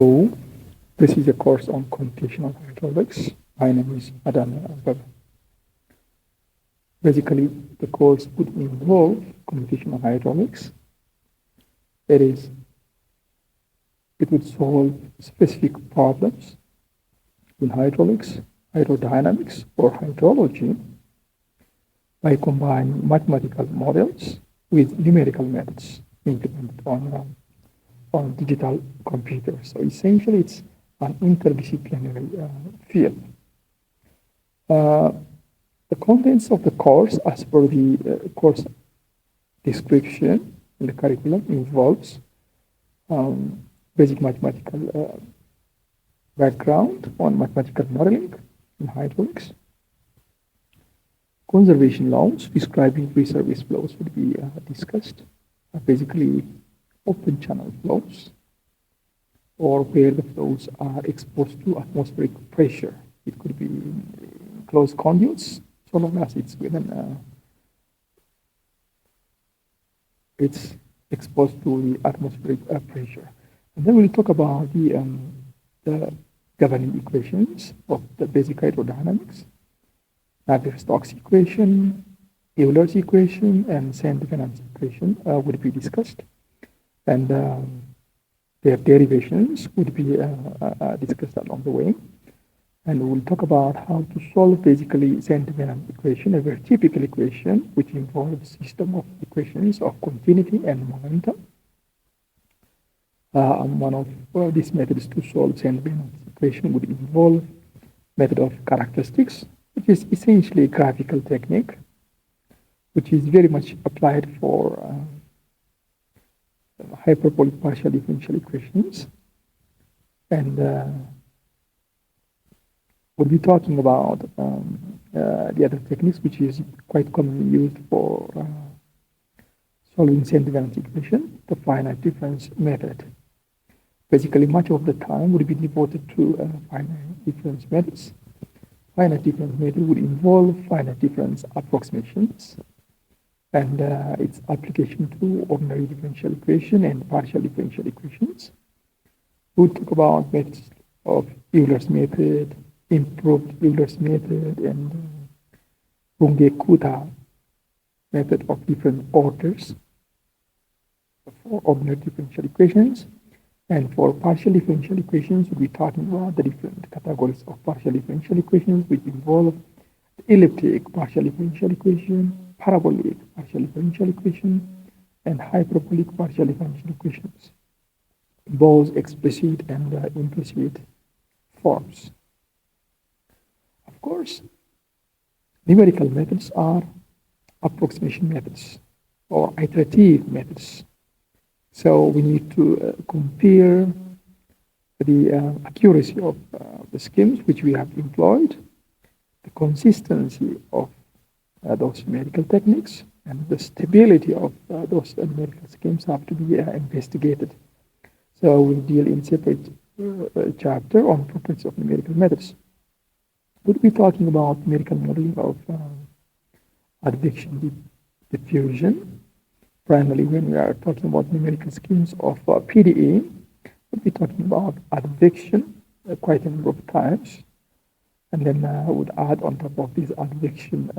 So, this is a course on computational hydraulics. My name is Adane Abebe. Basically, the course would involve computational hydraulics. That is, it would solve specific problems in hydraulics, hydrodynamics, or hydrology by combining mathematical models with numerical methods implemented on digital computers. So essentially, it's an interdisciplinary field. The contents of the course, as per the course description in the curriculum, involves basic mathematical background on mathematical modeling in hydraulics. Conservation laws describing reservoir flows would be discussed. Basically, open channel flows, or where the flows are exposed to atmospheric pressure. It could be closed conduits, so long as it's within it's exposed to the atmospheric pressure. And then we'll talk about the governing equations of the basic hydrodynamics, Navier-Stokes equation, Euler's equation, and Saint-Venant's equation would be discussed. And their derivations would be discussed along the way. And we'll talk about how to solve basically Saint-Venant equation, a very typical equation which involves a system of equations of continuity and momentum. One of these methods to solve Saint-Venant equation would involve method of characteristics, which is essentially a graphical technique, which is very much applied for hyperbolic partial differential equations. And we'll be talking about the other techniques, which is quite commonly used for solving Saint-Venant equation, the finite difference method. Basically, much of the time would be devoted to finite difference methods. Finite difference method would involve finite difference approximations and its application to ordinary differential equation and partial differential equations. We'll talk about methods of Euler's method, improved Euler's method, and Runge-Kutta method of different orders for ordinary differential equations. And for partial differential equations, we'll be talking about the different categories of partial differential equations, which involve elliptic partial differential equation, parabolic partial differential equation, and hyperbolic partial differential equations, both explicit and implicit forms. Of course, numerical methods are approximation methods or iterative methods. So we need to compare the accuracy of the schemes which we have employed, the consistency of those numerical techniques, and the stability of those numerical schemes have to be investigated. So we'll deal in separate chapter on properties of numerical methods. We'll be talking about numerical modeling of advection diffusion. Primarily, when we are talking about numerical schemes of PDE, we'll be talking about advection quite a number of times. And then I would add on top of this advection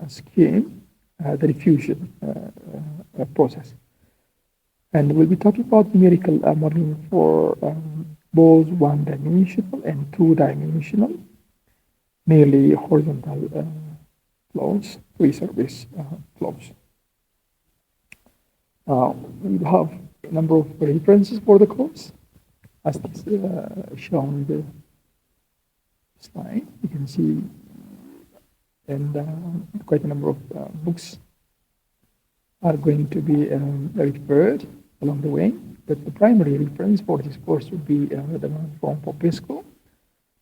scheme, the diffusion process. And we'll be talking about numerical modeling for both one-dimensional and two-dimensional, merely horizontal flows, free surface flows. We have a number of references for the course, as is shown in the slide. You can see, and quite a number of books are going to be referred along the way. But the primary reference for this course would be the one from Popesco,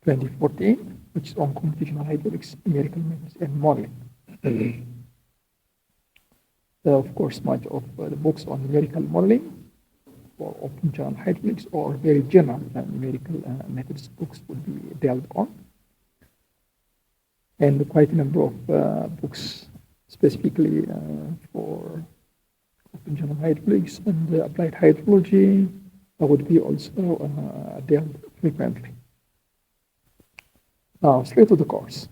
2014, which is on computational hydraulics, numerical methods, and modeling. Of course, much of the books on numerical modeling for open channel hydraulics or very general numerical methods books would be dealt on. And quite a number of books specifically for open channel hydraulics and applied hydrology, would be also dealt frequently. Now, straight to the course.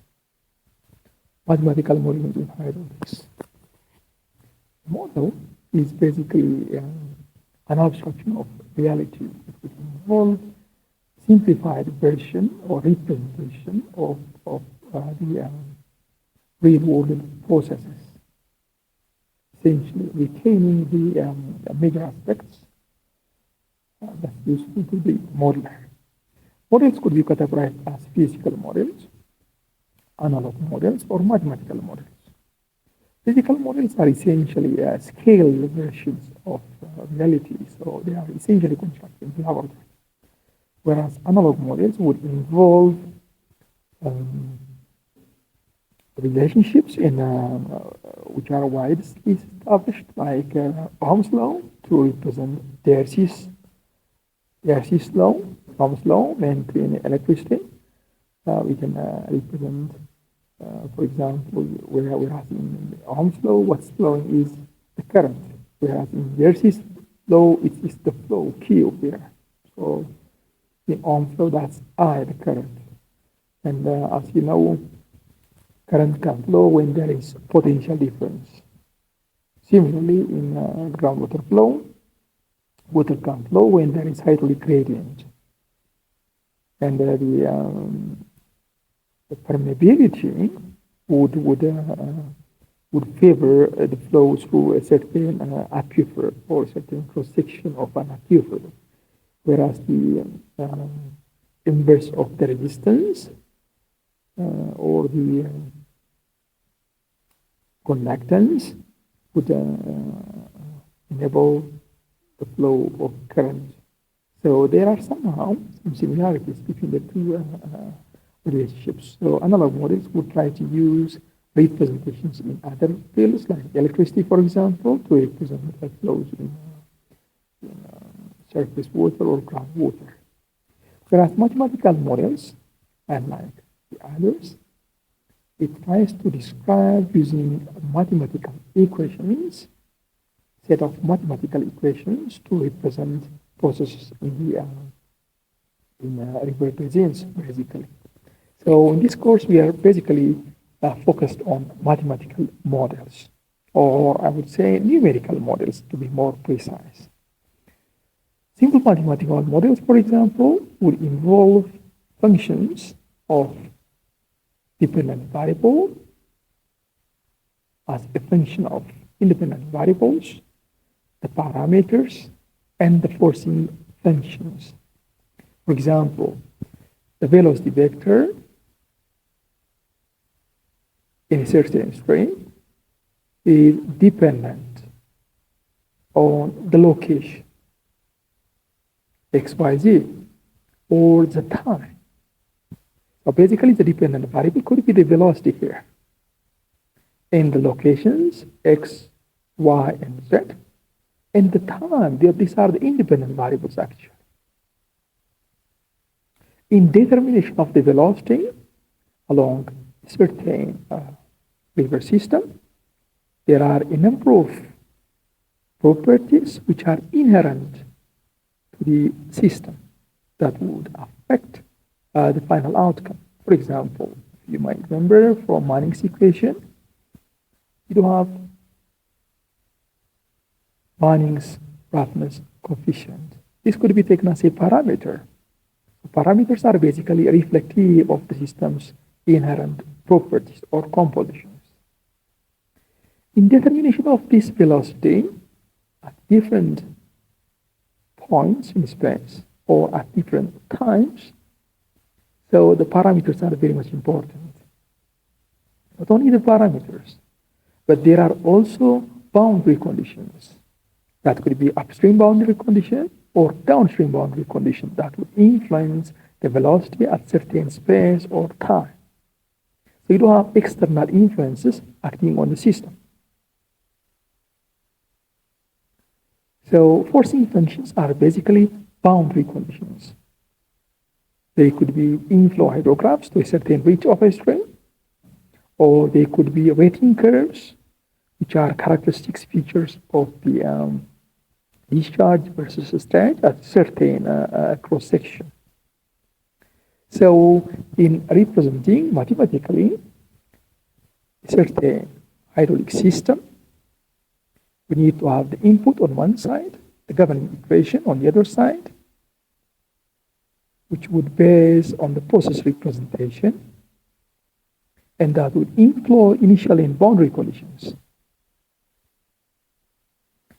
Mathematical modeling in hydraulics. Model is basically an abstraction of reality. It would involve simplified version or representation of the real-world processes, essentially retaining the major aspects that's useful to the modeler. Models could be categorized as physical models, analog models, or mathematical models. Physical models are essentially scaled versions of reality, so they are essentially constructed in the laboratory. Whereas analog models would involve relationships which are widely established, like Ohm's law to represent Darcy's law, Ohm's law, meant in electricity. We can represent, for example, whereas in Ohm's law, what's flowing is the current, whereas in Darcy's law, it is the flow, Q here. So in Ohm's law, that's I, the current. And as you know, current can flow when there is potential difference. Similarly, in groundwater flow, water can flow when there is hydraulic gradient. And the permeability would favor the flow through a certain aquifer or a certain cross-section of an aquifer, whereas the inverse of the resistance or the conductance would enable the flow of current. So there are somehow some similarities between the two relationships. So analog models would try to use representations in other fields, like electricity, for example, to represent the flows in surface water or groundwater. Whereas mathematical models, unlike the others, it tries to describe using mathematical equations, set of mathematical equations to represent processes in the represents basically. So in this course, we are basically focused on mathematical models, or I would say numerical models to be more precise. Simple mathematical models, for example, would involve functions of dependent variable as a function of independent variables, the parameters, and the forcing functions. For example, the velocity vector in a certain string is dependent on the location, XYZ, or the time. So basically, the dependent variable could be the velocity here. And the locations, X, Y, and Z, and the time, these are the independent variables actually. In determination of the velocity along a certain river system, there are a number of properties which are inherent to the system that would affect the final outcome. For example, you might remember from Manning's equation, you have Manning's roughness coefficient. This could be taken as a parameter. Parameters are basically reflective of the system's inherent properties or compositions. In determination of this velocity at different points in space or at different times, so the parameters are very much important. Not only the parameters, but there are also boundary conditions. That could be upstream boundary condition or downstream boundary condition that would influence the velocity at certain space or time. So you do have external influences acting on the system. So forcing functions are basically boundary conditions. They could be inflow hydrographs to a certain reach of a stream, or they could be rating curves, which are characteristics features of the discharge versus stretch at a certain cross section. So in representing mathematically a certain hydraulic system, we need to have the input on one side, the governing equation on the other side, which would base on the process representation, and that would include initial and boundary conditions.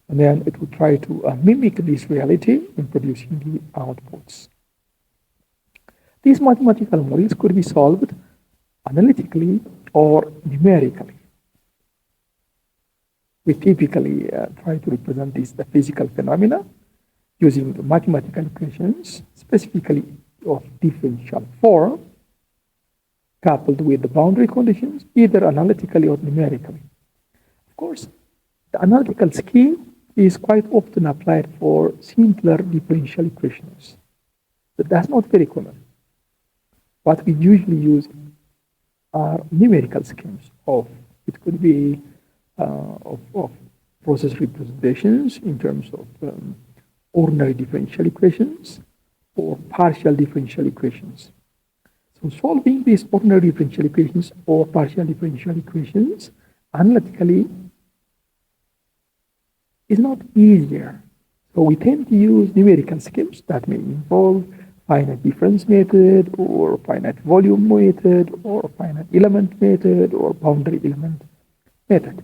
And then it would try to mimic this reality in producing the outputs. These mathematical models could be solved analytically or numerically. We typically try to represent the physical phenomena using the mathematical equations, specifically of differential form, coupled with the boundary conditions, either analytically or numerically. Of course, the analytical scheme is quite often applied for simpler differential equations, but that's not very common. What we usually use are numerical schemes of, it could be of process representations in terms of ordinary differential equations or partial differential equations. So solving these ordinary differential equations or partial differential equations analytically is not easier. So we tend to use numerical schemes that may involve finite difference method or finite volume method or finite element method or boundary element method.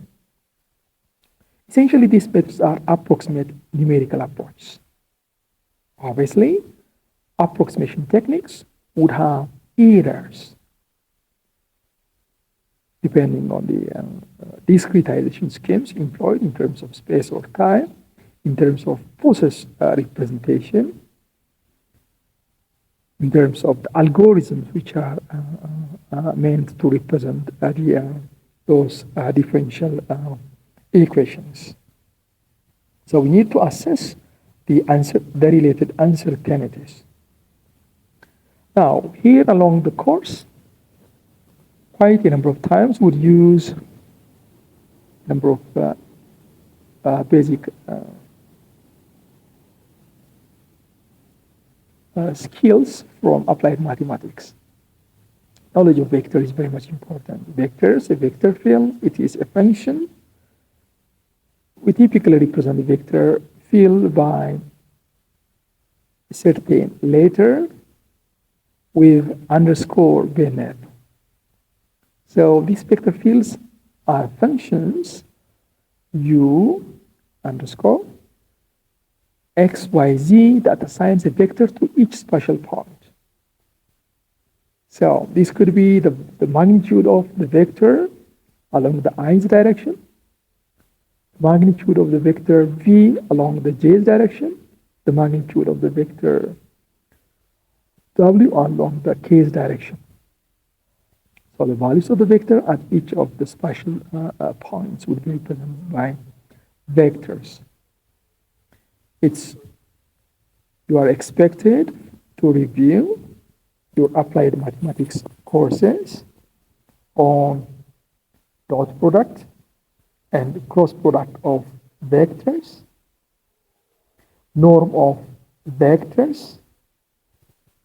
Essentially, these methods are approximate numerical approaches. Obviously, approximation techniques would have errors depending on the discretization schemes employed in terms of space or time, in terms of process representation, in terms of the algorithms which are meant to represent those differential equations. So we need to assess the related uncertainties. Now, here along the course, quite a number of times we'll use a number of basic skills from applied mathematics. Knowledge of vector is very much important. Vectors, a vector field, it is a function. We typically represent the vector field by a certain letter with underscore beneath. So these vector fields are functions u underscore x, y, z that assigns a vector to each spatial point. So this could be the magnitude of the vector along the i's direction, magnitude of the vector v along the j's direction, the magnitude of the vector w along the k's direction. So the values of the vector at each of the spatial points would be represented by vectors. You are expected to review your applied mathematics courses on dot product and cross product of vectors, norm of vectors,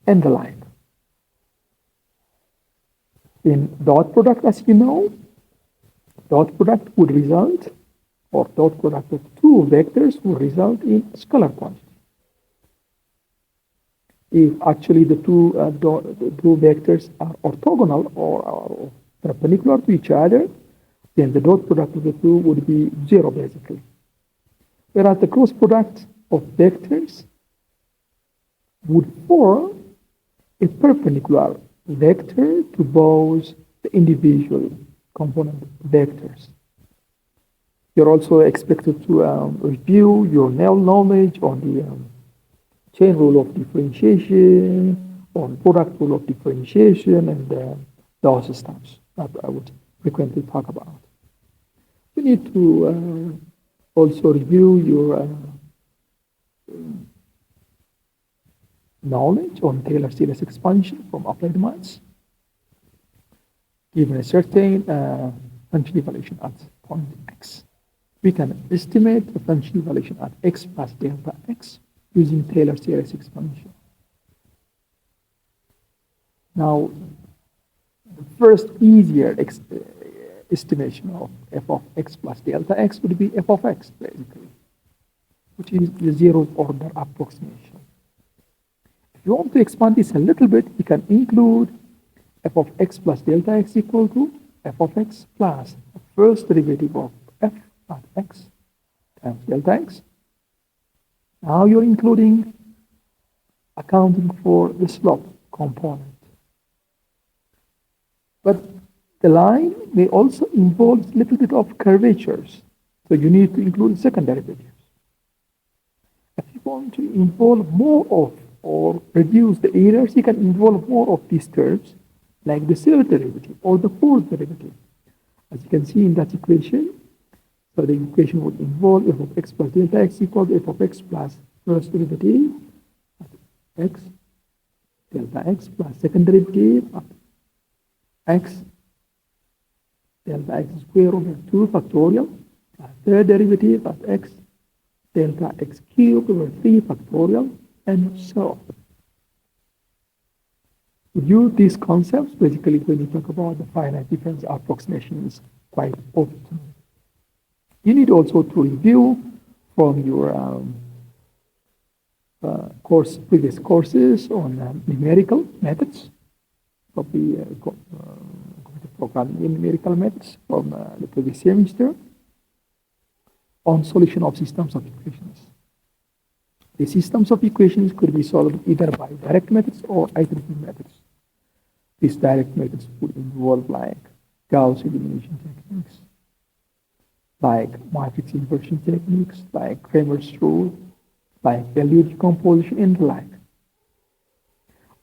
and the like. In dot product, as you know, dot product would result, or dot product of two vectors would result in a scalar quantity. If actually the two vectors are orthogonal or perpendicular to each other, then the dot product of the two would be zero basically. Whereas the cross product of vectors would form a perpendicular vector to both the individual component vectors. You're also expected to review your knowledge on the chain rule of differentiation, on product rule of differentiation, and those stuff that I would frequently talk about. You need to also review your knowledge on Taylor series expansion from applied maths, given a certain function evaluation at point x. we can estimate the function evaluation at x plus delta x using Taylor series exponential. Now, the first easier estimation of f of x plus delta x would be f of x, basically, which is the zeroth order approximation. If you want to expand this a little bit, we can include f of x plus delta x equal to f of x plus the first derivative of f at x times delta x. Now you're accounting for the slope component. But the line may also involve a little bit of curvatures, so you need to include second derivatives. If you want to involve more of or reduce the errors, you can involve more of these terms, like the third derivative or the fourth derivative. As you can see in that equation, so the equation would involve f of x plus delta x equals f of x plus first derivative at x delta x plus second derivative at x delta x square over 2 factorial plus third derivative at x delta x cubed over 3 factorial, and so on. We use these concepts basically when you talk about the finite difference approximations quite often. You need also to review from your previous courses on numerical methods, probably computer programming numerical methods from the previous semester, on solution of systems of equations. The systems of equations could be solved either by direct methods or iterative methods. These direct methods would involve like Gauss elimination techniques, like matrix inversion techniques, like Cramer's rule, like value decomposition, and the like.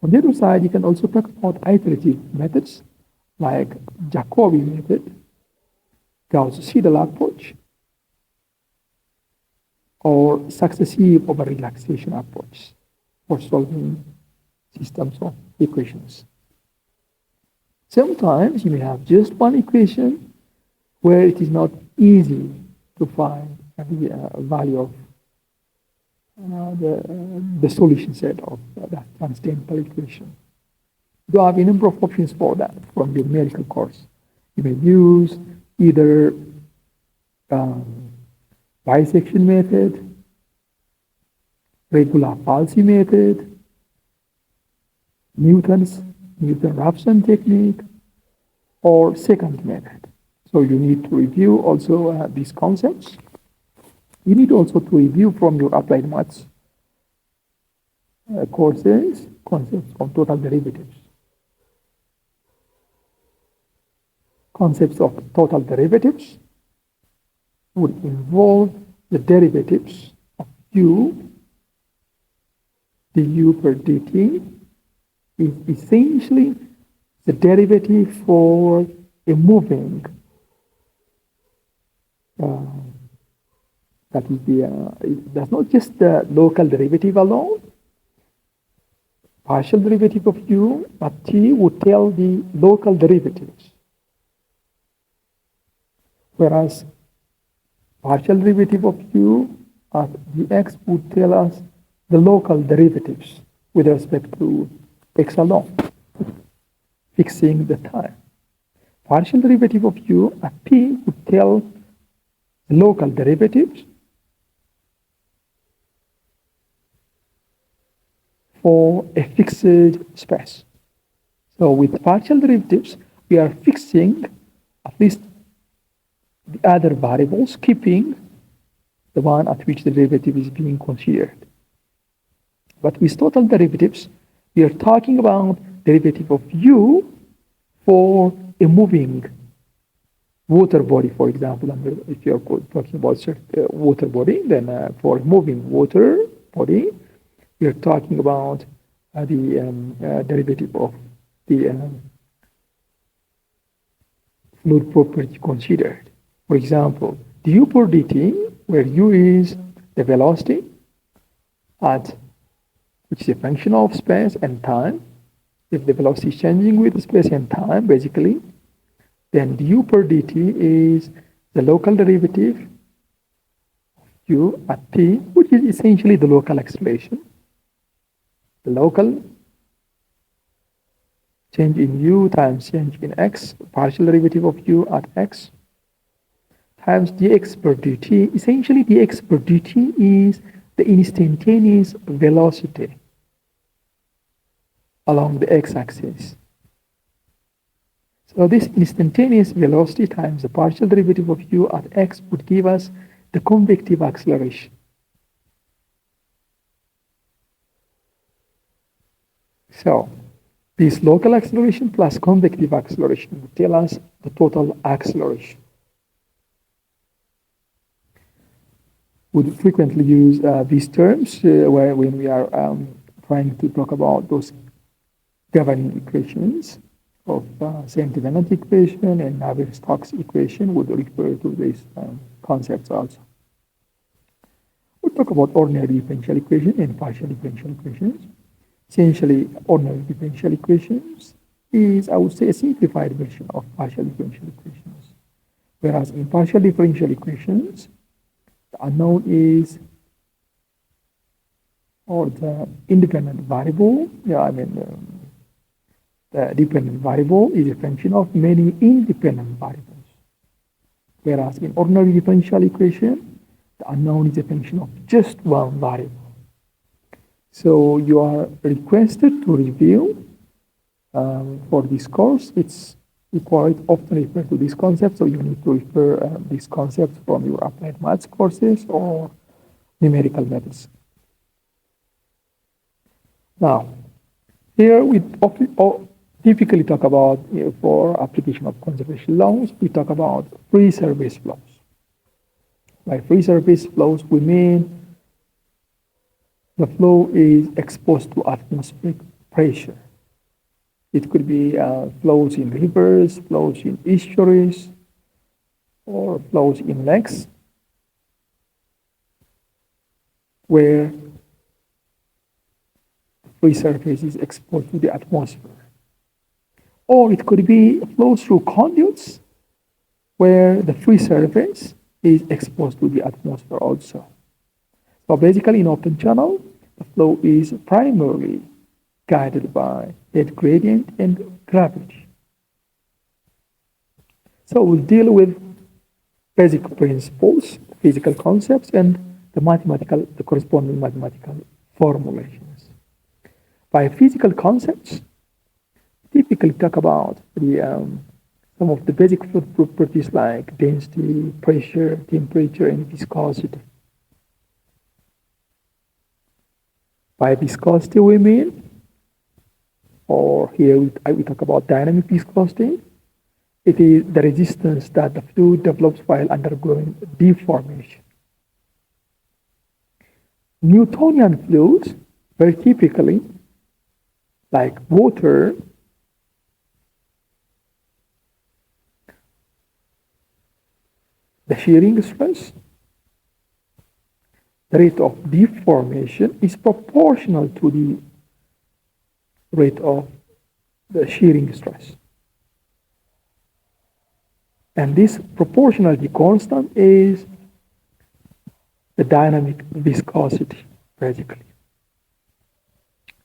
On the other side, you can also talk about iterative methods, like Jacobi method, Gauss-Seidel approach, or successive over relaxation approach for solving systems of equations. Sometimes you may have just one equation where it is not easy to find the value of the solution set of that transcendental equation. You have a number of options for that from your numerical course. You may use either bisection method, regular-Falsy method, Newton-Raphson technique, or second method. So you need to review also these concepts. You need also to review from your applied maths courses concepts of total derivatives. Concepts of total derivatives would involve the derivatives of u, du per dt is essentially the derivative for a moving, that is that's not just the local derivative alone. Partial derivative of u at t would tell the local derivatives, whereas partial derivative of u at dx would tell us the local derivatives with respect to x alone, fixing the time. Partial derivative of u at t would tell the local derivatives for a fixed space. So with partial derivatives, we are fixing at least the other variables, keeping the one at which the derivative is being considered. But with total derivatives, we are talking about derivative of u for a moving water body, for example. If you are talking about water body, then for moving water body, we are talking about the derivative of the fluid property considered. For example, du per dt, where u is the velocity at which is a function of space and time. If the velocity is changing with space and time, basically, then du per dt is the local derivative u at t, which is essentially the local acceleration. The local change in u times change in x, partial derivative of u at x, times dx per dt. Essentially, dx per dt is the instantaneous velocity along the x-axis. So this instantaneous velocity times the partial derivative of u at x would give us the convective acceleration. So this local acceleration plus convective acceleration would tell us the total acceleration. We frequently use these terms when we are trying to talk about those governing equations of Saint-Venant equation and Navier-Stokes equation would refer to these concepts also. We'll talk about ordinary differential equation and partial differential equations. Essentially, ordinary differential equations is, I would say, a simplified version of partial differential equations. Whereas in partial differential equations, the unknown is, or the independent variable, the dependent variable is a function of many independent variables. Whereas in ordinary differential equation, the unknown is a function of just one variable. So you are requested to review for this course. We quite often refer to this concept, so you need to refer these concepts from your applied maths courses or numerical methods. Now, here we typically talk about, for application of conservation laws, we talk about free surface flows. By free surface flows, we mean the flow is exposed to atmospheric pressure. It could be flows in rivers, flows in estuaries, or flows in lakes, where the free surface is exposed to the atmosphere. Or it could be flows through conduits, where the free surface is exposed to the atmosphere also. So basically, in open channel, the flow is primarily guided by head gradient and gravity. So we'll deal with basic principles, physical concepts, and the corresponding mathematical formulations. By physical concepts, typically talk about some of the basic fluid properties like density, pressure, temperature, and viscosity. By viscosity, we mean, or here we talk about dynamic viscosity. It is the resistance that the fluid develops while undergoing deformation. Newtonian fluids, very typically, like water, the shearing stress, the rate of deformation is proportional to the rate of the shearing stress. And this proportionality constant is the dynamic viscosity, basically.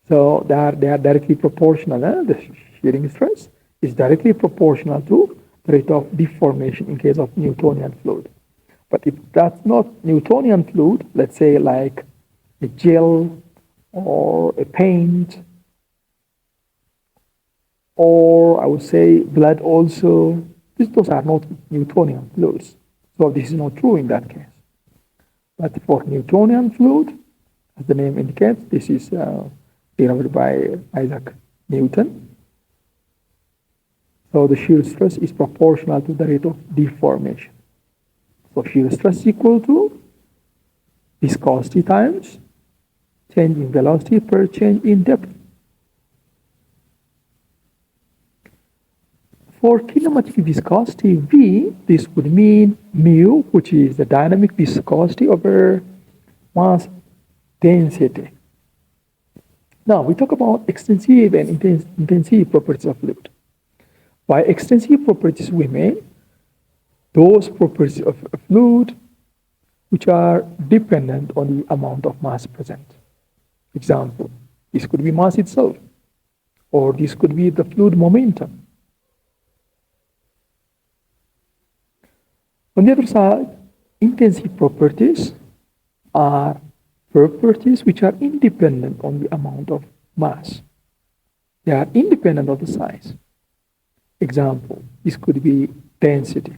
So they are directly proportional. The shearing stress is directly proportional to the rate of deformation in case of Newtonian fluid. But if that's not Newtonian fluid, let's say like a gel or a paint, or I would say blood also, those are not Newtonian fluids. So this is not true in that case. But for Newtonian fluid, as the name indicates, this is derived by Isaac Newton. So the shear stress is proportional to the rate of deformation. So shear stress is equal to viscosity times change in velocity per change in depth. For kinematic viscosity V, this would mean mu, which is the dynamic viscosity over mass density. Now we talk about extensive and intensive properties of fluid. By extensive properties, we mean those properties of a fluid which are dependent on the amount of mass present. Example, this could be mass itself, or this could be the fluid momentum. On the other side, intensive properties are properties which are independent on the amount of mass. They are independent of the size. Example, this could be density.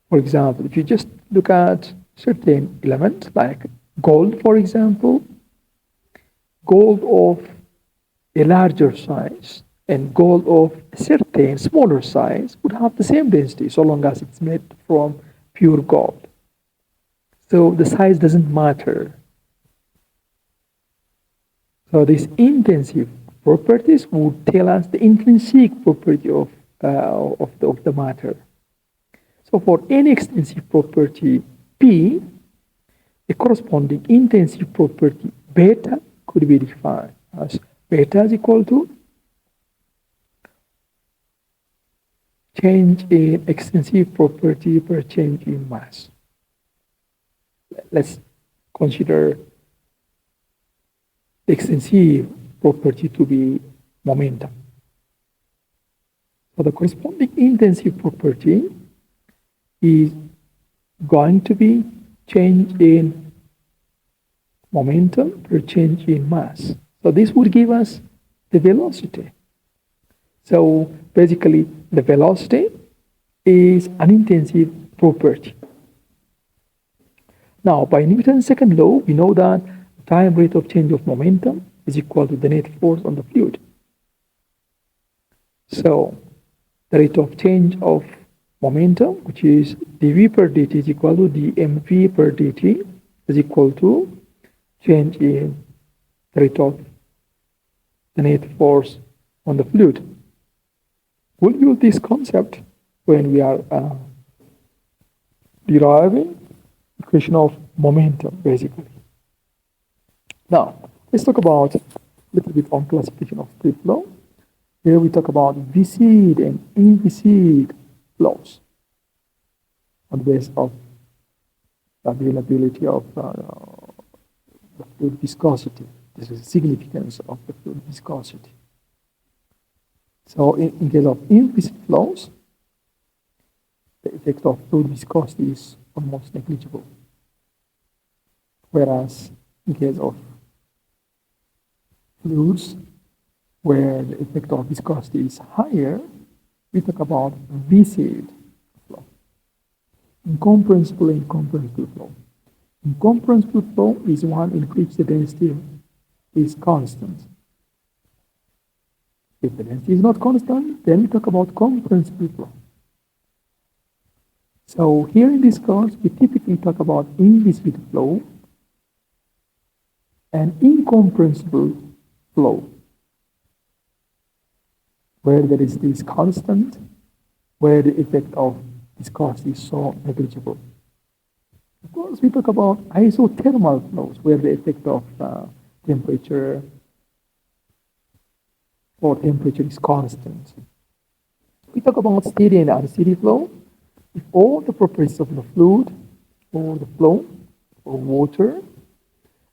For example, if you just look at certain elements like gold, for example, gold of a larger size and gold of a certain smaller size would have the same density so long as it's made from pure gold. So the size doesn't matter. So these intensive properties would tell us the intrinsic property of the matter. So for any extensive property P, a corresponding intensive property beta could be defined as beta is equal to change in extensive property per change in mass. Let's consider the extensive property to be momentum. So the corresponding intensive property is going to be change in momentum per change in mass. So this would give us the velocity. So basically the velocity is an intensive property. Now by Newton's second law, we know that the time rate of change of momentum is equal to the net force on the fluid. So the rate of change of momentum, which is dv per dt, is equal to dmv per dt, is equal to change in the rate of the net force on the fluid. We'll use this concept when we are deriving the equation of momentum, basically. Now, let's talk about a little bit on classification of fluid flow. Here we talk about viscid and inviscid flows on the basis of the availability of the fluid viscosity. This is the significance of the fluid viscosity. So in case of inviscid flows, the effect of fluid viscosity is almost negligible. Whereas in case of fluids where the effect of viscosity is higher, we talk about viscid flow. Incompressible and incompressible flow. Incompressible flow is one in which the density is constant. If the density is not constant, then we talk about compressible flow. So here in this course, we typically talk about inviscid flow and incompressible flow, where there is this constant, where the effect of viscosity is so negligible. Of course, we talk about isothermal flows, where the effect of temperature is constant. We talk about steady and unsteady flow. If all the properties of the fluid or the flow or water,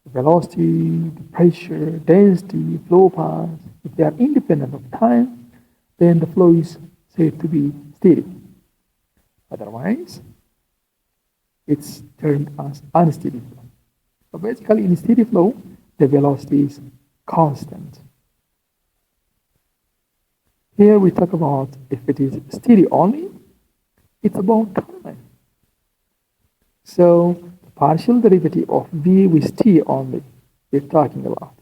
the velocity, the pressure, density, flow path, if they are independent of time, then the flow is said to be steady. Otherwise, it's termed as unsteady flow. So basically, in steady flow, the velocity is constant. Here we talk about if it is steady only, it's about time. So the partial derivative of v with t only we're talking about.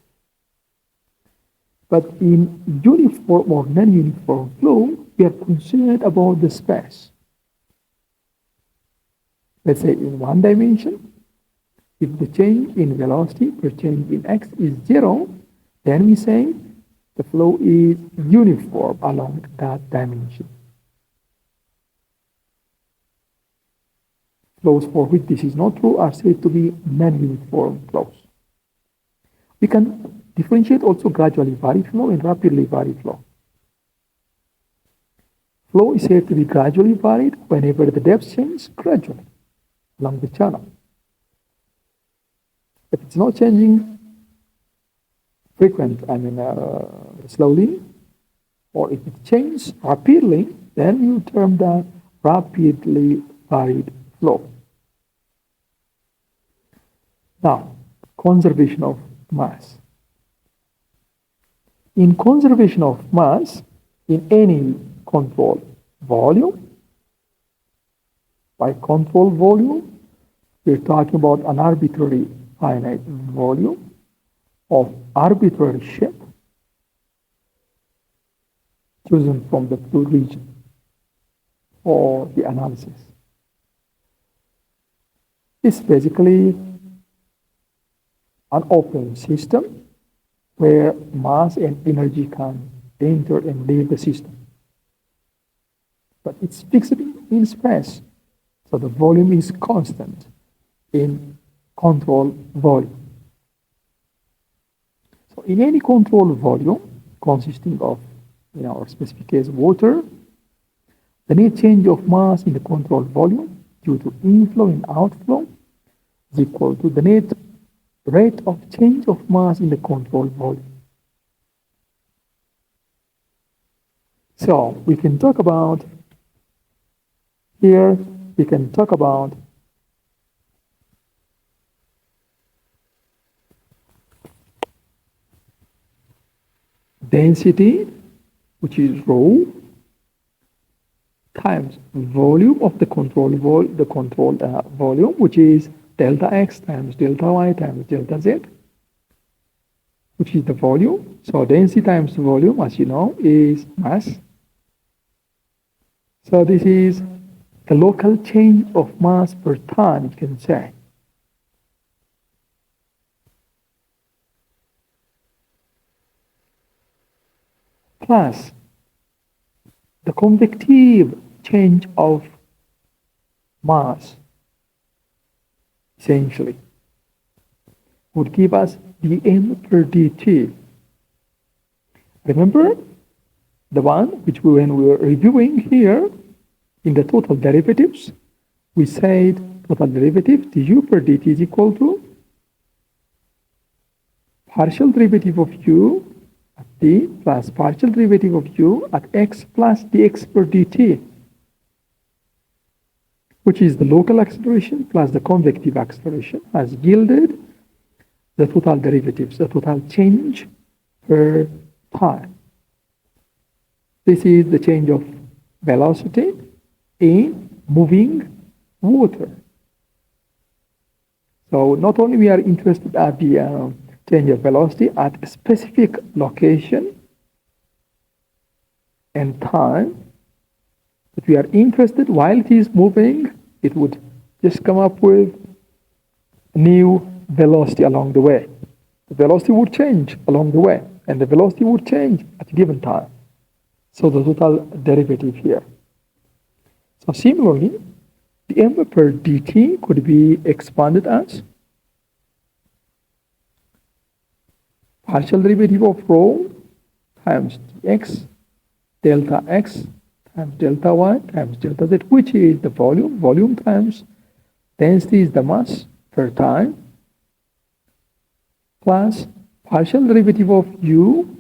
But in uniform or non-uniform flow, we are concerned about the space. Let's say in one dimension, if the change in velocity per change in x is 0, then we say the flow is uniform along that dimension. Flows for which this is not true are said to be non-uniform flows. We can differentiate also gradually varied flow and rapidly varied flow. Flow is said to be gradually varied whenever the depth changes gradually along the channel. If it's not changing slowly, or if it changes rapidly, then you term that rapidly varied flow. Now, conservation of mass. In conservation of mass, in any control volume, by control volume, we're talking about an arbitrary finite volume of arbitrary shape chosen from the fluid region for the analysis. It's basically an open system where mass and energy can enter and leave the system. But it's fixed in space, so the volume is constant in control volume. So in any control volume consisting of, in our specific case, water, the net change of mass in the control volume due to inflow and outflow is equal to the net rate of change of mass in the control volume. So we can talk about here, we can talk about density, which is rho, times volume of the control volume, which is delta x times delta y times delta z, which is the volume. So density times volume, as you know, is mass. So this is the local change of mass per ton, you can say. Plus the convective change of mass, essentially, would give us dm per dt. Remember the one which when we were reviewing here in the total derivatives, we said total derivative du per dt is equal to partial derivative of u at t plus partial derivative of u at x plus dx per dt, which is the local acceleration plus the convective acceleration, has yielded the total derivatives, the total change per time. This is the change of velocity in moving water. So not only we are interested at the change of velocity at a specific location and time, but we are interested while it is moving, it would just come up with a new velocity along the way. The velocity would change along the way, and the velocity would change at a given time. So the total derivative here. So similarly, the m per dt could be expanded as partial derivative of rho times dx delta x times delta y times delta z, which is the volume. Volume times density is the mass per time, plus partial derivative of u.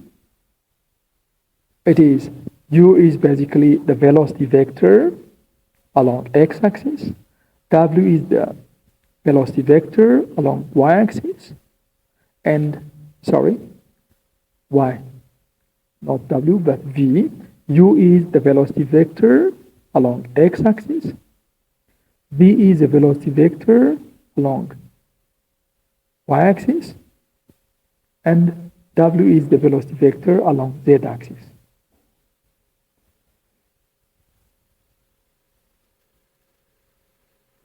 It is u is basically the velocity vector along x-axis. W is the velocity vector along y-axis, and y, not w, but v. U is the velocity vector along x-axis. V is the velocity vector along y-axis, and W is the velocity vector along z-axis.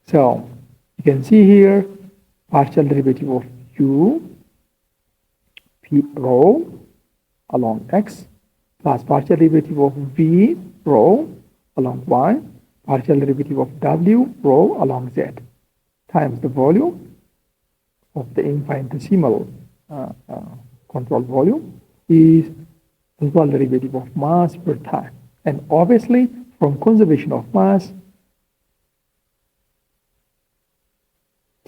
So you can see here partial derivative of u p rho along x plus partial derivative of v rho along y, partial derivative of w rho along z times the volume of the infinitesimal control volume is the total derivative of mass per time. And obviously from conservation of mass,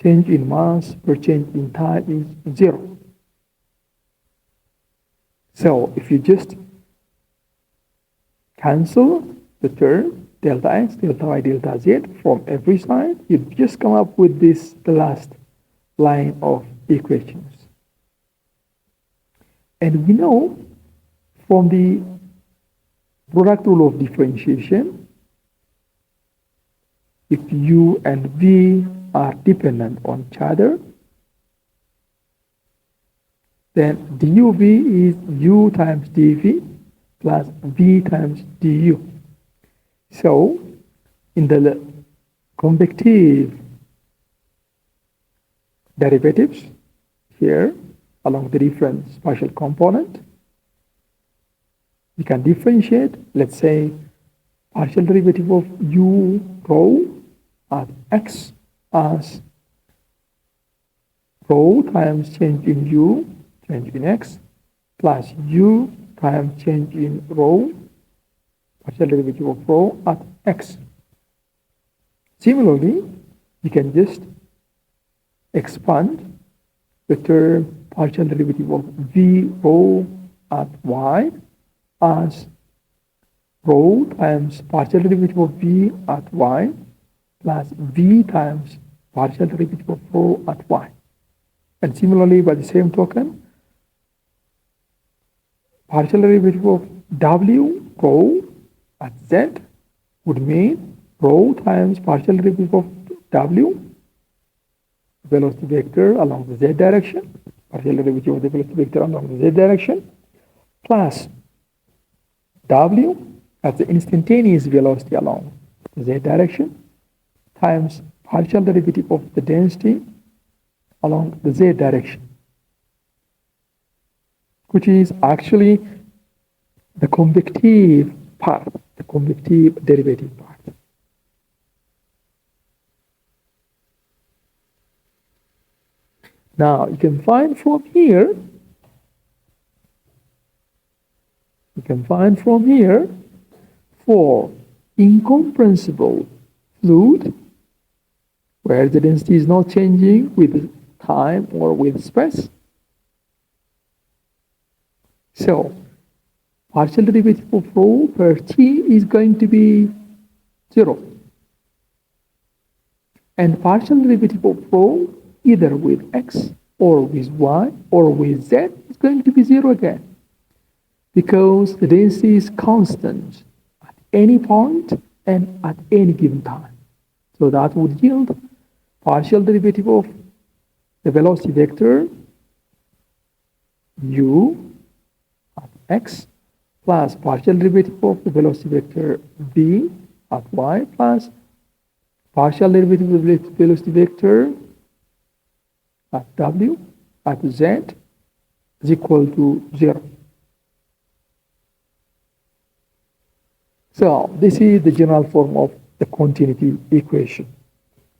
change in mass per change in time is 0. So if you just cancel the term delta x, delta y, delta z from every side, you just come up with this, the last line of equations. And we know from the product rule of differentiation, if u and v are dependent on each other, then duv is u times dv plus v times du. So in the convective derivatives here along the different partial component, we can differentiate, let's say, partial derivative of u rho at x as rho times change in u, change in x, plus u times change in rho, partial derivative of rho at x. Similarly, you can just expand the term partial derivative of v rho at y as rho times partial derivative of v at y plus v times partial derivative of rho at y. And similarly, by the same token, partial derivative of w rho at z would mean rho times partial derivative of w, velocity vector along the z direction, partial derivative of the velocity vector along the z direction, plus w as the instantaneous velocity along the z direction, times partial derivative of the density along the z direction, which is actually the convective part, the convective derivative part. Now you can find from here, for incompressible fluid where the density is not changing with time or with space. So partial derivative of rho per t is going to be 0. And partial derivative of rho either with x or with y or with z is going to be 0 again, because the density is constant at any point and at any given time. So that would yield partial derivative of the velocity vector u at x plus partial derivative of the velocity vector v at y plus partial derivative of the velocity vector at w at z is equal to 0. So this is the general form of the continuity equation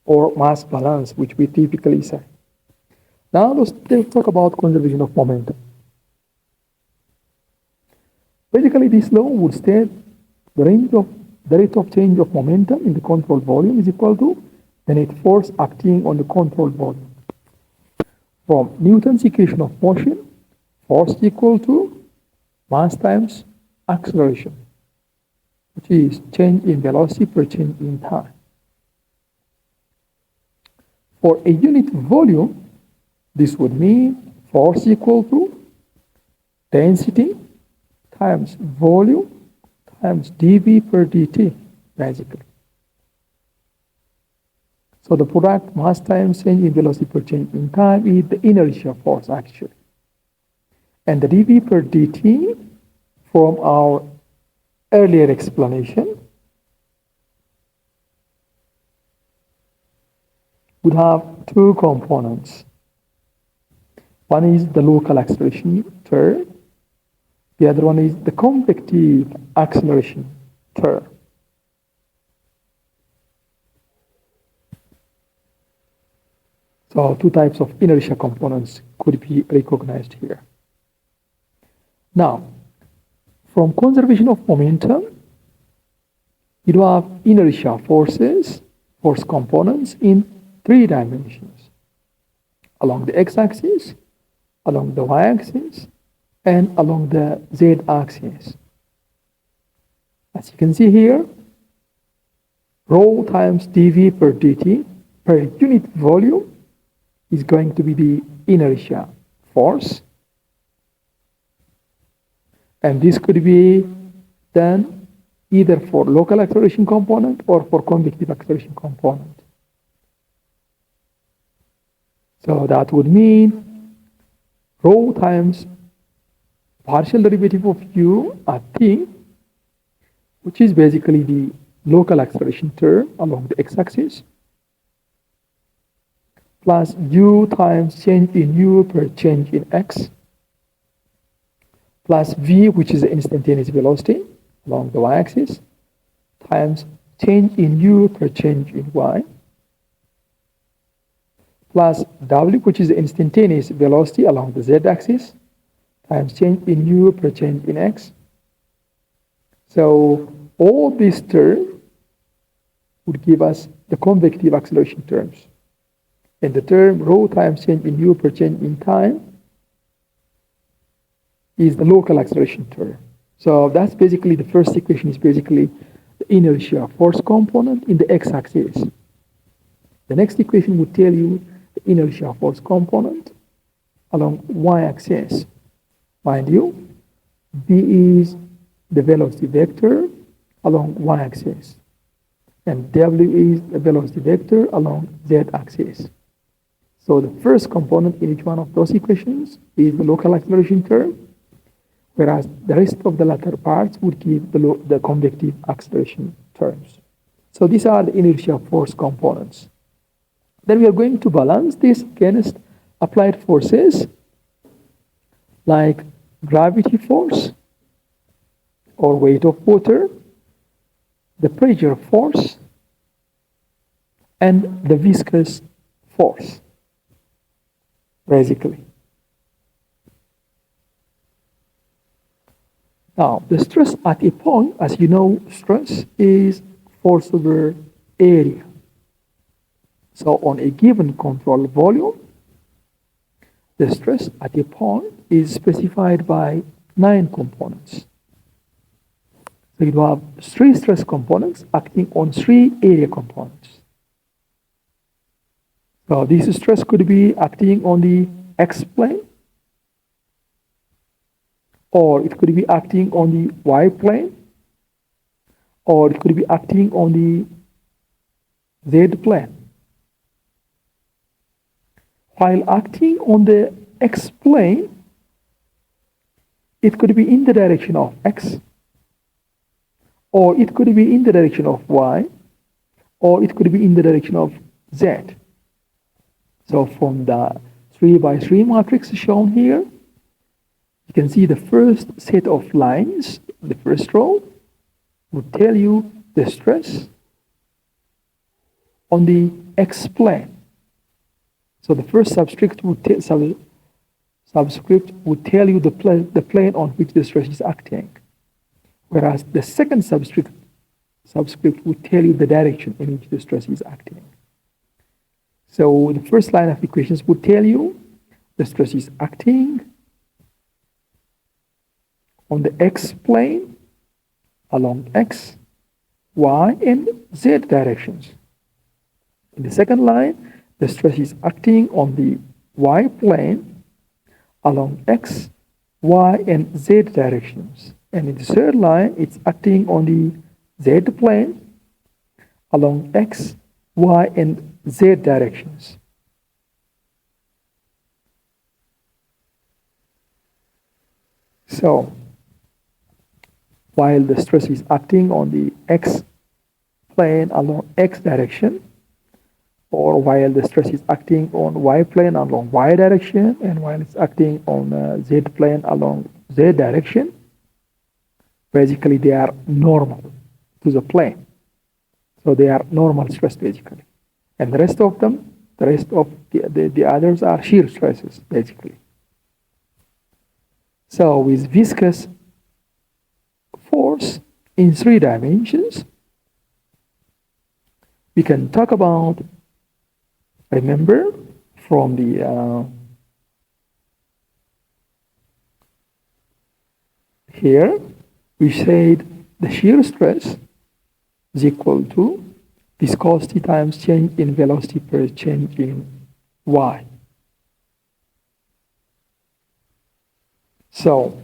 or mass balance, which we typically say. Now let's talk about conservation of momentum. Basically, this law would state the rate of change of momentum in the controlled volume is equal to the net force acting on the controlled volume. From Newton's equation of motion, force is equal to mass times acceleration, which is change in velocity per change in time. For a unit volume, this would mean force equal to density times volume times dV per dt, basically. So the product mass times change in velocity per change in time is the inertia force, actually. And the dV per dt, from our earlier explanation, would have two components. One is the local acceleration term. The other one is the convective acceleration term. So two types of inertia components could be recognized here. Now, from conservation of momentum, You have inertia forces, force components in 3 dimensions, along the x-axis, along the y-axis, and along the z-axis. As you can see here, rho times dV per dt per unit volume is going to be the inertia force. And this could be done either for local acceleration component or for convective acceleration component. So that would mean rho times partial derivative of u at t, which is basically the local acceleration term along the x-axis, plus u times change in u per change in x, plus v, which is the instantaneous velocity along the y-axis, times change in u per change in y, plus w, which is the instantaneous velocity along the z-axis, times change in u per change in x. So all these terms would give us the convective acceleration terms. And the term rho times change in u per change in time is the local acceleration term. So that's basically the first equation is basically the inertia force component in the x-axis. The next equation would tell you the inertia force component along y-axis. Mind you, v is the velocity vector along y-axis, and w is the velocity vector along z-axis. So the first component in each one of those equations is the local acceleration term, whereas the rest of the latter parts would give the convective acceleration terms. So these are the inertia force components. Then we are going to balance this against applied forces like gravity force or weight of water, the pressure force, and the viscous force, basically. Now, the stress at a point, as you know, stress is force over area. So on a given control volume, the stress at a point is specified by 9 components. So you have 3 stress components acting on 3 area components. So this stress could be acting on the x-plane, or it could be acting on the y-plane, or it could be acting on the z-plane. While acting on the x-plane, it could be in the direction of x, or it could be in the direction of y, or it could be in the direction of z. So from the 3 by 3 matrix shown here, you can see the first set of lines, the first row, would tell you the stress on the x-plane. So the first subscript would tell you the plane on which the stress is acting, whereas the second subscript would tell you the direction in which the stress is acting. So the first line of equations would tell you the stress is acting on the x-plane along x, y, and z directions. In the second line, the stress is acting on the y-plane along x, y, and z directions. And in the third line, it's acting on the z-plane along x, y, and z directions. So, while the stress is acting on the x-plane along x direction, or while the stress is acting on y-plane along y direction, and while it's acting on z-plane along z direction, basically they are normal to the plane. So they are normal stress basically. And the rest of them, the others are shear stresses basically. So with viscous force in 3 dimensions, we can talk about, remember, from the here, we said the shear stress is equal to viscosity times change in velocity per change in y. So,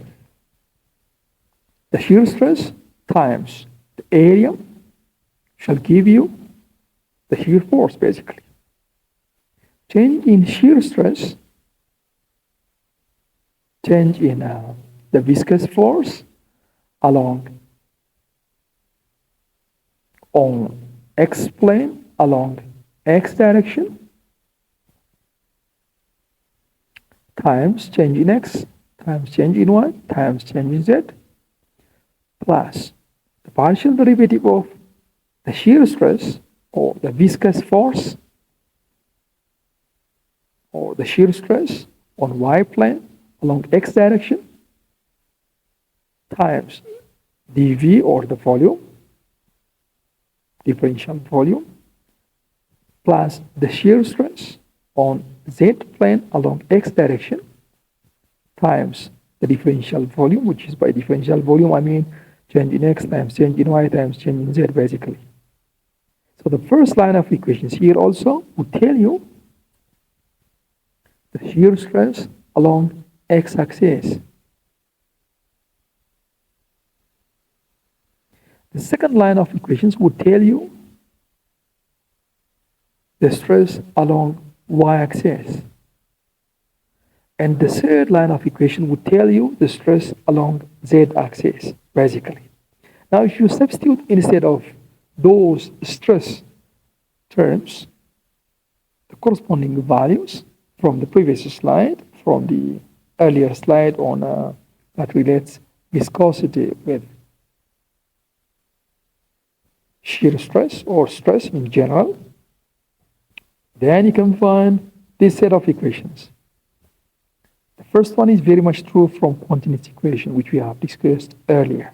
the shear stress times the area shall give you the shear force, basically. Change in shear stress, change in the viscous force along on x plane along x direction times change in x times change in y times change in z plus the partial derivative of the shear stress or the viscous force or the shear stress on y plane along x direction times dV or the volume, differential volume, plus the shear stress on z plane along x direction times the differential volume, which is by differential volume I mean change in x times change in y times change in z, basically. So the first line of equations here also would tell you the shear stress along x-axis. The second line of equations would tell you the stress along y-axis. And the third line of equation would tell you the stress along z-axis, basically. Now, if you substitute instead of those stress terms, the corresponding values from the previous slide, from the earlier slide on that relates viscosity with shear stress or stress in general, then you can find this set of equations. The first one is very much true from continuity equation, which we have discussed earlier.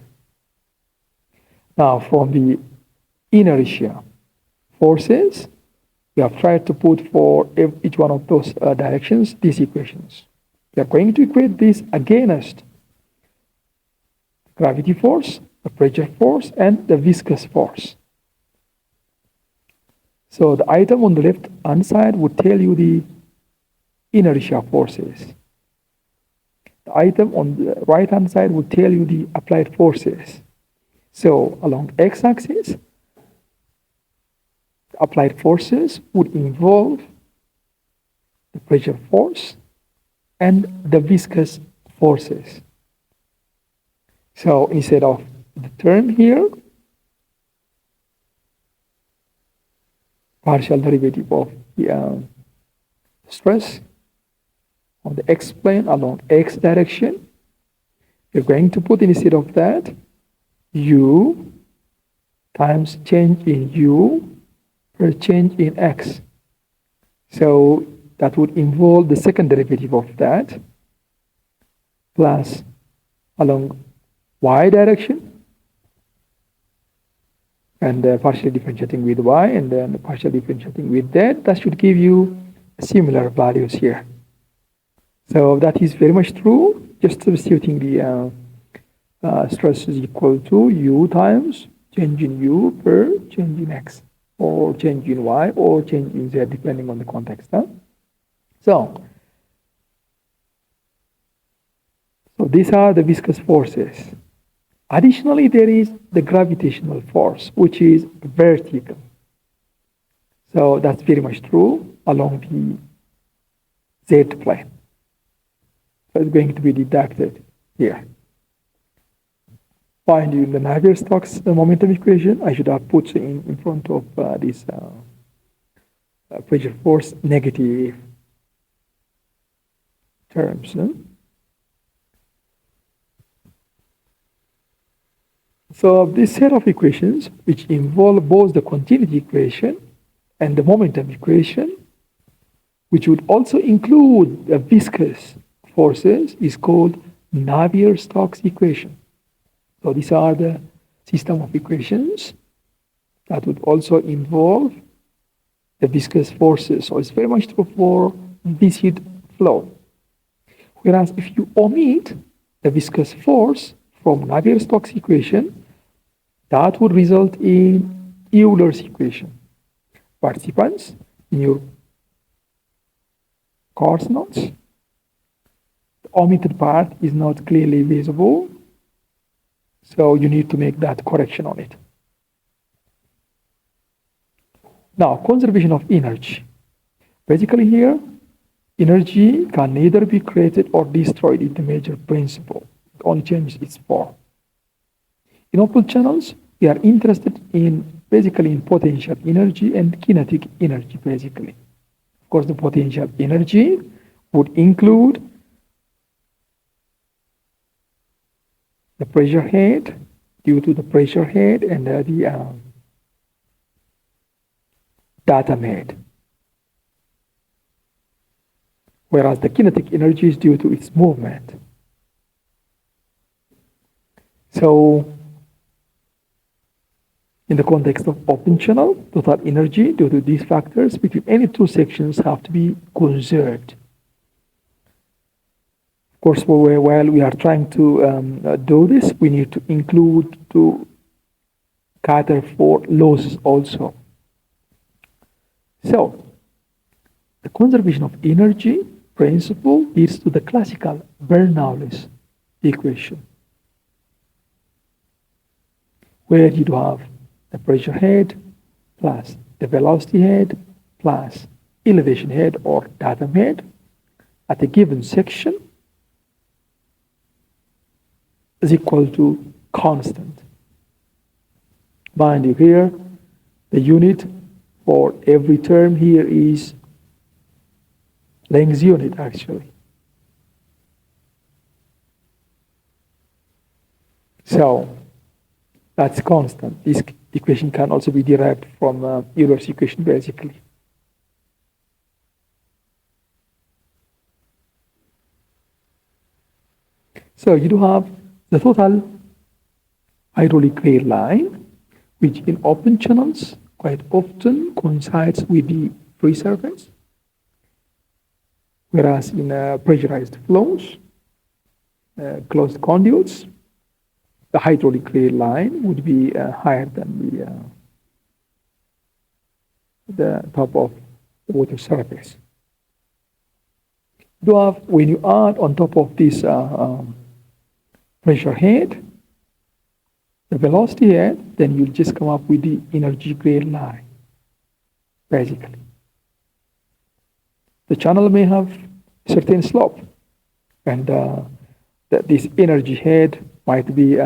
Now, from the inertia forces, we have tried to put for each one of those directions these equations. We are going to equate this against gravity force, the pressure force, and the viscous force. So the item on the left hand side would tell you the inertia forces. The item on the right hand side would tell you the applied forces. So along x-axis, applied forces would involve the pressure force and the viscous forces. So instead of the term here, partial derivative of the stress on the x plane along x direction, you're going to put instead of that u times change in u per change in x. So that would involve the second derivative of that plus along y direction and partially differentiating with y and then partially differentiating with z. That should give you similar values here. So that is very much true. Just substituting the stress is equal to u times change in u per change in x, or change in y, or change in z, depending on the context. So these are the viscous forces. Additionally, there is the gravitational force, which is vertical. So that's very much true along the z plane. So it's going to be deducted here. Find in the Navier-Stokes momentum equation, I should have put in front of this pressure force negative terms. So this set of equations, which involve both the continuity equation and the momentum equation, which would also include the viscous forces, is called Navier-Stokes equation. So these are the system of equations that would also involve the viscous forces. So it's very much true for viscid flow. Whereas if you omit the viscous force from Navier-Stokes equation, that would result in Euler's equation. Participants, in your course notes, the omitted part is not clearly visible, so you need to make that correction on it. Now, conservation of energy. Basically here, energy can neither be created or destroyed in the major principle. It only changes its form. In open channels, we are interested in basically in potential energy and kinetic energy, basically. Of course, the potential energy would include the pressure head, due to the pressure head and the datum head. Whereas the kinetic energy is due to its movement. So, in the context of open channel, total energy due to these factors between any two sections have to be conserved. Of course, while we are trying to do this, we need to include to cater for losses also. So, the conservation of energy principle leads to the classical Bernoulli's equation, where you do have the pressure head plus the velocity head plus elevation head or datum head at a given section is equal to constant. Mind you here, the unit for every term here is length unit actually. So that's constant. This equation can also be derived from Euler's equation basically. So you do have the total hydraulic wear line, which in open channels quite often coincides with the free surface, whereas in pressurized flows, closed conduits, the hydraulic wear line would be higher than the top of the water surface. You have, when you add on top of this pressure head, the velocity head, then you'll just come up with the energy grade line, basically. The channel may have a certain slope, and that this energy head might be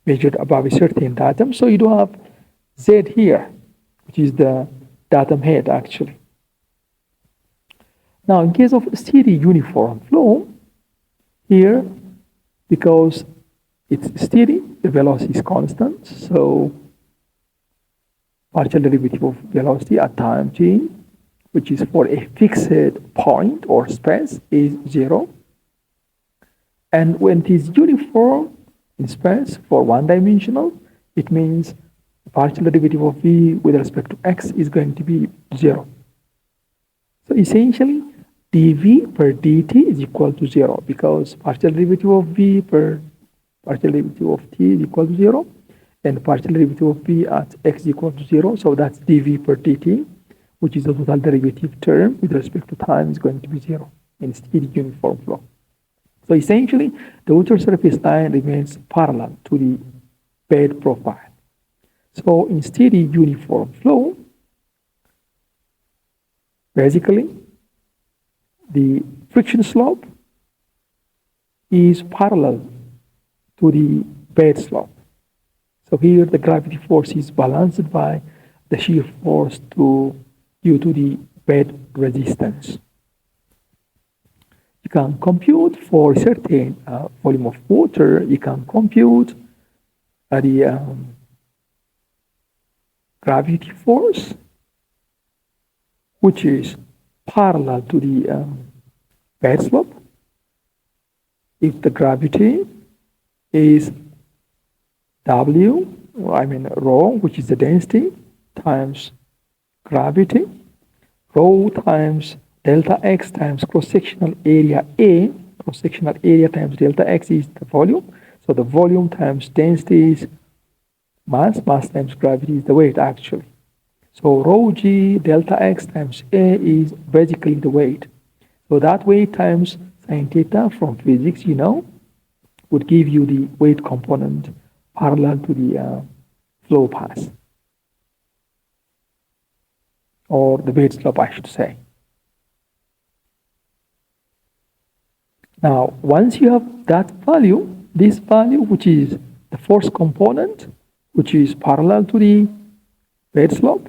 measured above a certain datum. So you do have Z here, which is the datum head actually. Now, in case of steady uniform flow, here, because it's steady, the velocity is constant, so partial derivative of velocity at time t, which is for a fixed point or space, is 0. And when it is uniform in space for one-dimensional, it means the partial derivative of v with respect to x is going to be 0. So essentially, dv per dt is equal to 0 because partial derivative of v per partial derivative of t is equal to 0 and partial derivative of v at x is equal to 0. So that's dv per dt, which is the total derivative term with respect to time is going to be 0 in steady uniform flow. So essentially, the water surface line remains parallel to the bed profile. So in steady uniform flow, basically, the friction slope is parallel to the bed slope. So here the gravity force is balanced by the shear force due to the bed resistance. You can compute for a certain volume of water, you can compute the gravity force, which is parallel to the bed slope. If the gravity is rho, which is the density, times gravity, rho times delta x times cross-sectional area A. Cross-sectional area times delta x is the volume. So the volume times density is mass times gravity is the weight actually. So rho g delta x times A is basically the weight. So that weight times sine theta from physics, you know, would give you the weight component parallel to the flow path, or the weight slope, I should say. Now, once you have that value, this value, which is the force component, which is parallel to the weight slope,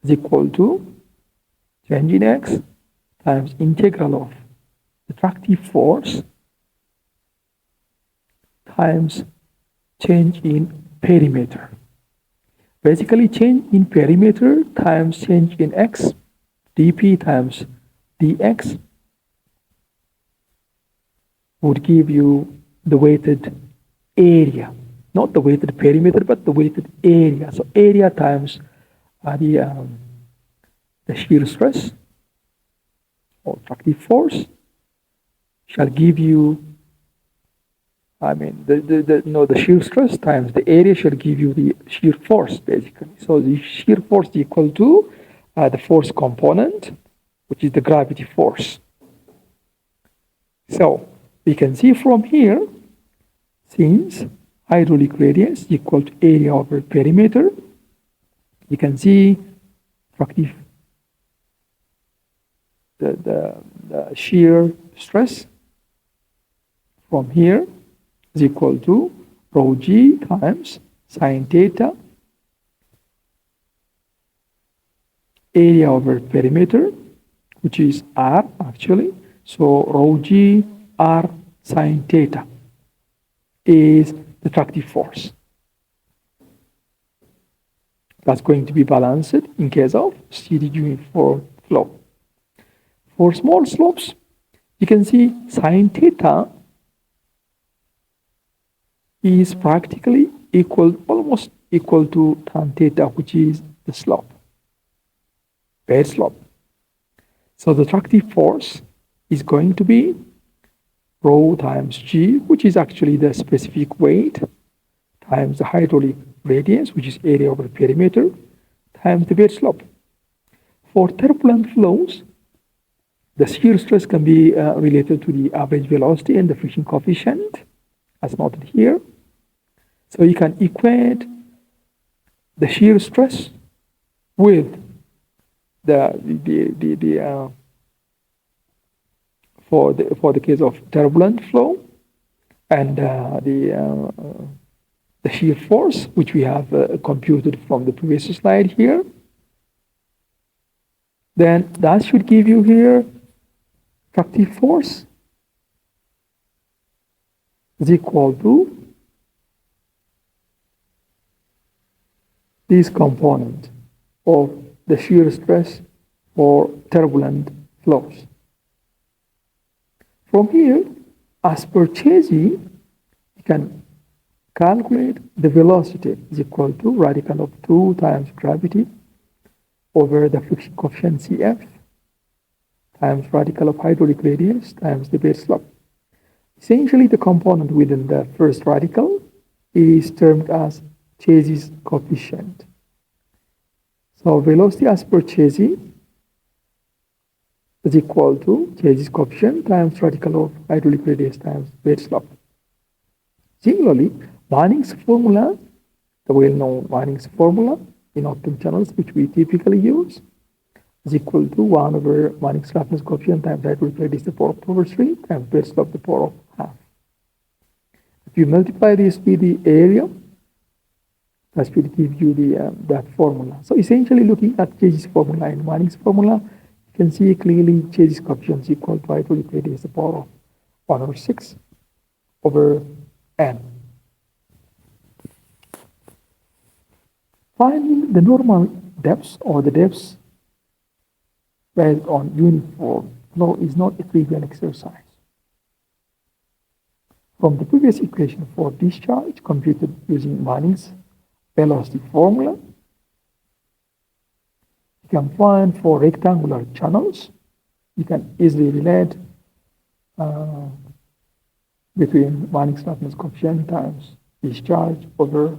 is equal to change in x times integral of the attractive force times change in perimeter. Basically, change in perimeter times change in x, dp times dx would give you the weighted area. Not the weighted perimeter, but the weighted area. So area times the shear stress or attractive force shall give you, the shear stress times the area shall give you the shear force, basically. So the shear force is equal to the force component, which is the gravity force. So we can see from here, since hydraulic radius is equal to area over perimeter, you can see attractive the shear stress from here is equal to rho g times sine theta area over perimeter, which is r actually. So rho g r sine theta is the attractive force. That's going to be balanced in case of steady uniform flow. For small slopes, you can see sine theta is practically almost equal to tan theta, which is the slope, bed slope. So the attractive force is going to be rho times g, which is actually the specific weight, times the hydraulic radius, which is area over perimeter, times the bed slope. For turbulent flows, the shear stress can be related to the average velocity and the friction coefficient, as noted here. So you can equate the shear stress with for the case of turbulent flow, and the shear force, which we have computed from the previous slide here. Then that should give you here attractive force is equal to this component of the shear stress for turbulent flows. From here, as per Chesi, you can calculate the velocity is equal to radical of 2 times gravity over the friction coefficient Cf times radical of hydraulic radius times the bed slope. Essentially, the component within the first radical is termed as Chesi's coefficient. So velocity as per Chesi is equal to Chesi's coefficient times radical of hydraulic radius times bed slope. Similarly, Manning's formula, the well-known Manning's formula in optimum channels, which we typically use, is equal to 1 over Manning's roughness coefficient times hydraulic radius to the power of 2 over 3 times bed slope to the power of half. If you multiply this with the area, that will give you that formula. So essentially, looking at Chesi's formula and Manning's formula, you can see clearly Chesi's coefficient is equal to hydraulic radius to the power of 1 over 6 over n. Finding the normal depths or the depths based on uniform flow is not a trivial exercise. From the previous equation for discharge computed using Manning's velocity formula, you You can find for rectangular channels, you can easily relate between Manning's roughness coefficient times discharge over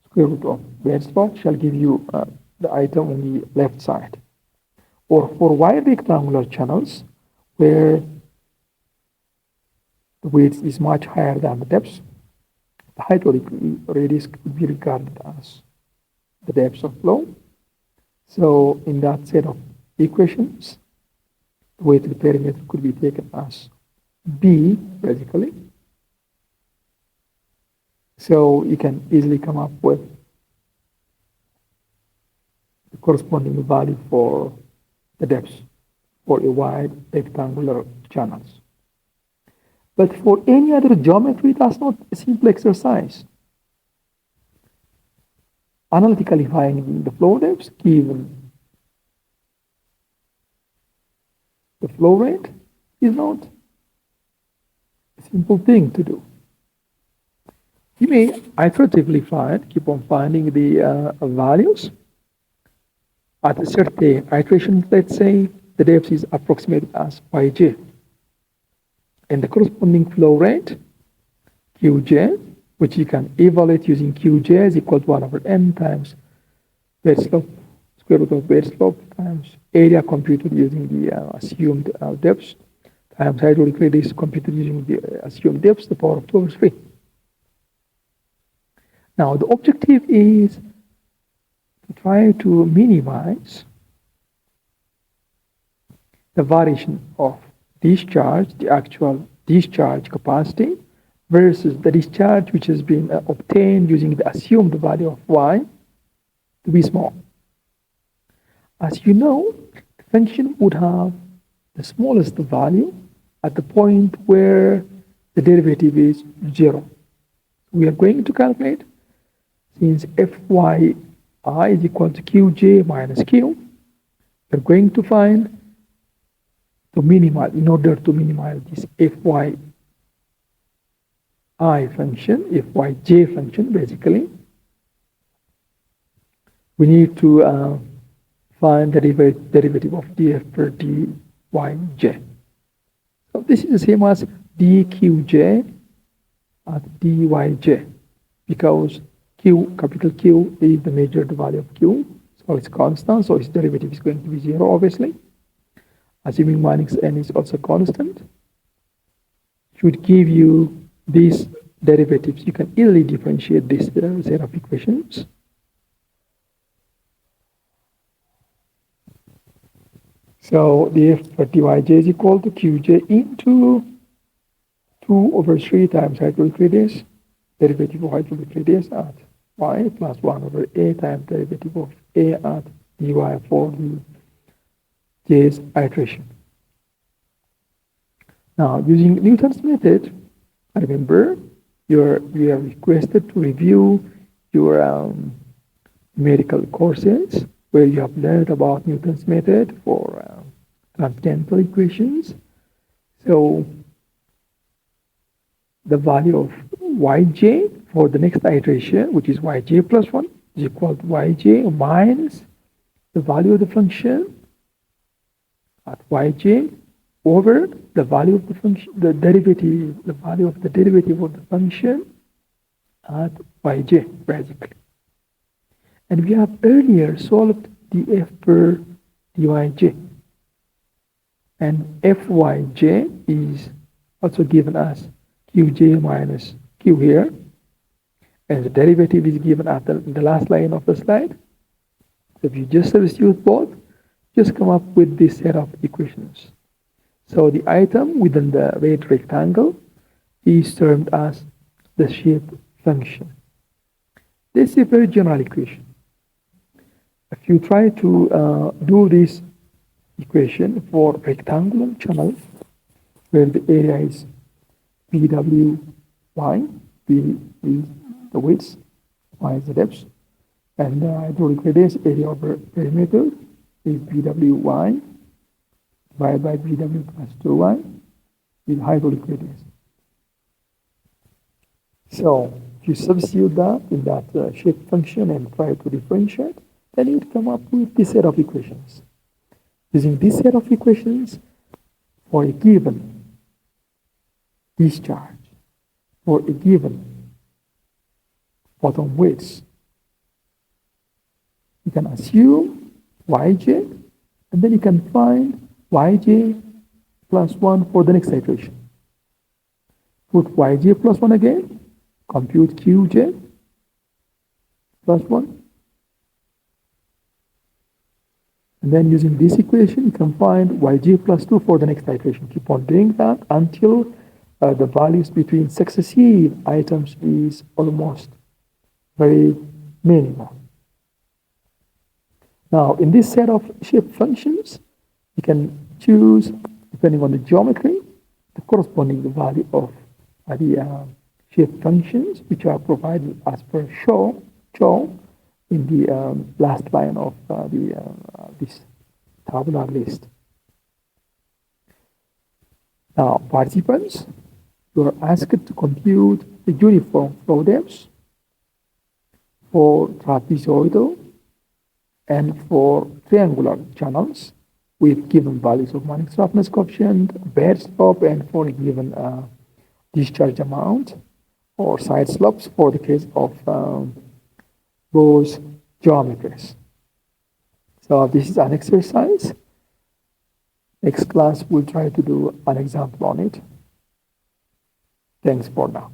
square root of base slope shall give you the item on the left side. Or for wide rectangular channels where the width is much higher than the depth, the hydraulic radius could be regarded as the depth of flow. So in that set of equations, the weighted perimeter could be taken as B basically. So you can easily come up with the corresponding value for the depth for a wide rectangular channels. But for any other geometry, that's not a simple exercise. Analytically finding the flow depth given the flow rate is not a simple thing to do. You may iteratively keep on finding the values. At a certain iteration, let's say the depth is approximated as yj. And the corresponding flow rate, qj, which you can evaluate using qj is equal to 1 over n times bed slope, square root of bed slope times area computed using the assumed depth times hydraulic radius computed using the assumed depth, the power of 2 over 3. Now the objective is to try to minimize the variation of discharge, the actual discharge capacity, versus the discharge which has been obtained using the assumed value of y to be small. As you know, the function would have the smallest value at the point where the derivative is 0. We are going to calculate, since fyi is equal to qj minus q, we're going to find to minimize, in order to minimize this fyi function, fyj function basically, we need to find the derivative of df per dyj. So this is the same as dqj at dyj, because q, capital Q, is the measured value of q, so it's constant, so its derivative is going to be 0 obviously. Assuming minus n is also constant, should give you these derivatives. You can easily differentiate this set of equations. So the f for dyj is equal to qj into 2 over 3 times hydraulic radius, derivative of hydraulic radius at y, plus 1 over a times derivative of a at dy for the j's iteration. Now, using Newton's method, remember, you are requested to review your numerical courses where you have learned about Newton's method for transcendental equations. So, the value of yj for the next iteration, which is yj plus 1, is equal to yj minus the value of the function at yj over the value of the function, the value of the derivative of the function at yj basically. And we have earlier solved df per dyj. And fyj is also given as qj minus q here. And the derivative is given at the last line of the slide. So if you just substitute both, just come up with this set of equations. So the item within the red rectangle is termed as the shape function. This is a very general equation. If you try to do this equation for rectangular channel where the area is pwy, p is the width, y is the depth, and the hydraulic radius, area over perimeter, is pwy divided by pw plus 2y is hydraulic radius. So if you substitute that in that shape function and try to differentiate, then you'd come up with this set of equations. Using this set of equations, for a given discharge, for a given bottom width, you can assume Yj, and then you can find Yj plus 1 for the next iteration. Put Yj plus 1 again, compute Qj plus 1. And then using this equation, you can find Yj plus 2 for the next iteration. Keep on doing that until the values between successive items is almost very minimal. Now, in this set of shape functions, you can choose, depending on the geometry, the corresponding value of the shape functions, which are provided as per show in the last line of this tabular list. Now, participants, you are asked to compute the uniform flow depths for trapezoidal and for triangular channels with given values of Manning's roughness coefficient, bed slope, and for a given discharge amount, or side slopes for the case of those geometries. So this is an exercise. Next class we'll try to do an example on it. Thanks for now.